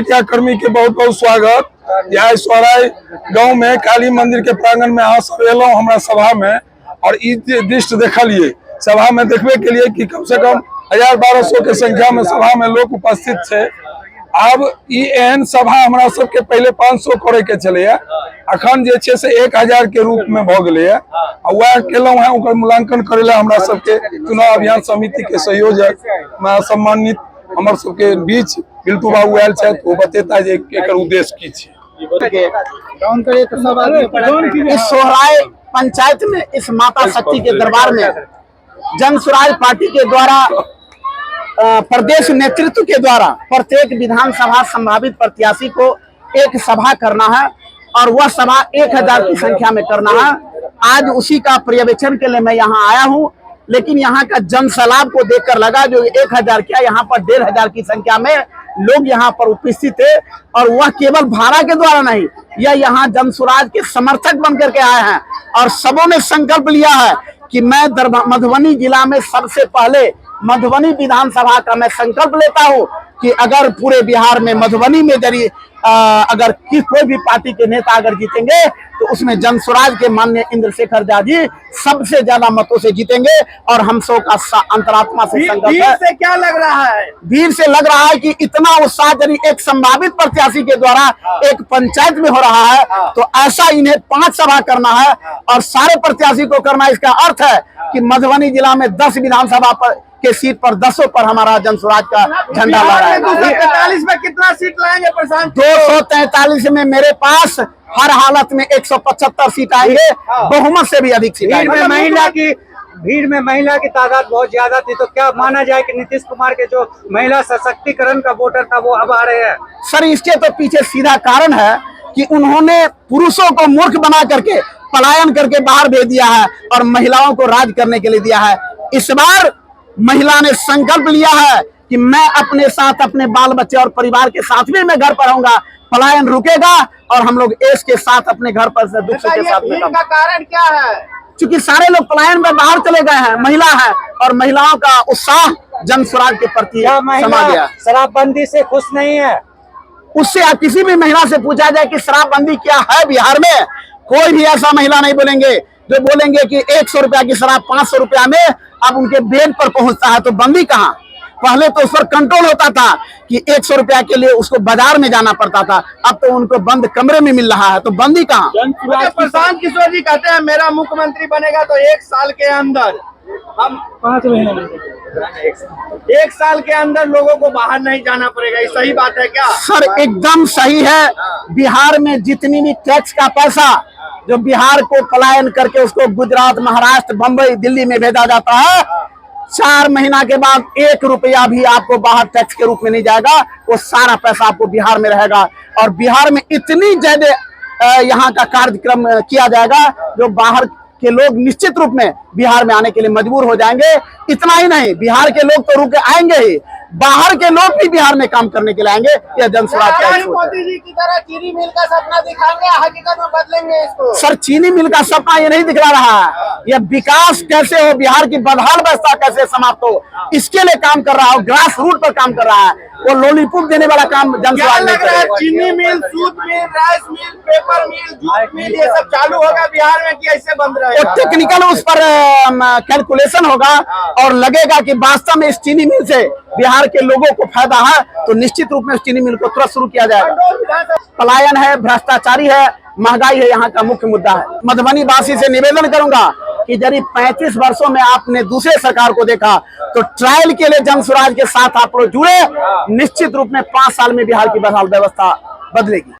Media कर्मी के बहुत बहुत स्वागत। यहाँ सोहराय गांव में काली मंदिर के प्रांगण में अहाँ सब एलौ हमरा सभा में और ई दृश्य देखलिए। सभा में देखबे के लिए कि कम से कम 1000-1200 के संख्या में सभा में लोग उपस्थित थे। अब ई एहन सभा हमरा सबके पहले 500 करे के चले, अखन जे छे से 1000 के रूप में भ गेले है। वह केलौ है ओकर मूल्यांकन करे ला हमरा सबके चुनाव अभियान समिति के संयोजक सम्मानित हमर सबके बीच बिल्टू बाबू आयल छे, वो बतेता जे एकर उद्देश्य की छे। इस सोहराय पंचायत में इस माता शक्ति के दरबार में जन स्वराज पार्टी के द्वारा प्रदेश नेतृत्व के द्वारा प्रत्येक विधानसभा संभावित प्रत्याशी को एक सभा करना है और वह सभा 1000 की संख्या में करना है। आज उसी का पर्यवेक्षण के लिए मैं यहाँ आया हूँ, लेकिन यहाँ का जनसैलाब को देखकर लगा जो 1000 क्या यहाँ पर 1500 की संख्या में लोग यहाँ पर उपस्थित थे। और वह केवल भाड़ा के द्वारा नहीं, यह यहाँ जन स्वराज के समर्थक बन करके आए हैं और सबों ने संकल्प लिया है कि मैं मधुबनी जिला में सबसे पहले मधुबनी विधानसभा का मैं संकल्प लेता हूं कि अगर पूरे बिहार में मधुबनी में यदि अगर कोई भी पार्टी के नेता अगर जीतेंगे तो उसमें जन स्वराज के माननीय इंद्रशेखर झा जी सबसे ज्यादा मतों से जीतेंगे। और हम सब का अंतरात्मा से संकल्प है। से क्या लग रहा है? भीड़ से लग रहा है कि इतना उत्साह यदि एक संभावित प्रत्याशी के द्वारा एक पंचायत में हो रहा है तो ऐसा इन्हें 5 सभा करना है और सारे प्रत्याशी को करना। इसका अर्थ है कि मधुबनी जिला में 10 विधानसभा के सीट पर 10 पर हमारा जन स्वराज का झंडा लहराएगा। 243 में कितना सीट लाएंगे प्रशांत? 243 में मेरे पास हर हालत में 175 सीट आएंगे, बहुमत से भी अधिक सीट आएंगे। भीड़ में महिला की तादाद बहुत ज्यादा थी, तो क्या माना जाए कि नीतीश कुमार के जो महिला सशक्तिकरण का वोटर था वो अब आ रहे हैं? सर, इसके तो पीछे सीधा कारण है कि उन्होंने पुरुषों को मूर्ख बना करके पलायन करके बाहर भेज दिया है और महिलाओं को राज करने के लिए दिया है। इस बार महिला ने संकल्प लिया है कि मैं अपने साथ अपने बाल बच्चे और परिवार के साथ भी मैं घर पर रहूंगा, पलायन रुकेगा और हम लोग ऐश के साथ अपने घर पर से दुख के साथ में। का कारण क्या है? क्योंकि सारे लोग पलायन में बाहर चले गए हैं, महिला है और महिलाओं का उत्साह जन स्वराज के प्रति समा गया। शराबबंदी से खुश नहीं है? उससे आप किसी भी महिला से पूछा जाए कि शराबबंदी क्या है बिहार में, कोई भी ऐसा महिला नहीं बोलेंगे जो बोलेंगे कि 100 रुपया की शराब 500 रुपया में अब उनके बेड पर पहुंचता है। तो बंदी कहाँ? पहले तो उस पर कंट्रोल होता था कि 100 रुपया के लिए उसको बाजार में जाना पड़ता था, अब तो उनको बंद कमरे में मिल रहा है। तो बंदी कहाँ? प्रशांत किशोर जी कहते हैं मेरा मुख्यमंत्री बनेगा तो 1 साल के अंदर हम 5 महीने में 1 साल के अंदर लोगों को बाहर नहीं जाना पड़ेगा। ये सही बात है क्या? सर, एकदम सही है। बिहार में जितनी भी टैक्स का पैसा जो बिहार को पलायन करके उसको गुजरात, महाराष्ट्र, बंबई, दिल्ली में भेजा जाता है, 4 महीना के बाद 1 रुपया भी आपको बाहर टैक्स के रूप में नहीं जाएगा। वो सारा पैसा आपको बिहार में रहेगा और बिहार में इतनी ज्यादा यहाँ का कार्यक्रम किया जाएगा जो बाहर के लोग निश्चित रूप में बिहार में आने के लिए मजबूर हो जाएंगे। इतना ही नहीं, बिहार के लोग तो रुके आएंगे ही, बाहर के लोग भी बिहार में काम करने के लिए आएंगे। यह जन स्वराज मोदी जी की तरह चीनी मिल का सपना दिखाएंगे, हकीकत में बदलेंगे इसको? सर, चीनी मिल का सपना ये नहीं दिखला रहा है, यह विकास कैसे हो, बिहार की बदहाल व्यवस्था कैसे समाप्त हो, इसके लिए काम कर रहा है। ग्रास रूट पर काम कर रहा है। वो लॉलीपॉप देने वाला काम जन स्वराज नहीं करेगा। चीनी मिल, सूत मिल, राइस मिल, पेपर मिल, जूट मिल, ये सब चालू होगा बिहार में कि ऐसे बंद रहेगा? टेक्निकल उस पर कैलकुलेशन होगा और लगेगा कि वास्तव में इस चीनी मिल से बिहार के लोगों को फायदा है तो निश्चित रूप में इस चीनी मिल को तुरंत शुरू किया जाएगा। पलायन है, भ्रष्टाचारी है, महंगाई है, यहाँ का मुख्य मुद्दा है। मधुबनी वासी से निवेदन करूंगा कि यदि 35 वर्षों में आपने दूसरे सरकार को देखा तो ट्रायल के लिए जन स्वराज के साथ आप लोग जुड़े, निश्चित रूप में 5 साल में बिहार की बदहाल व्यवस्था बदलेगी।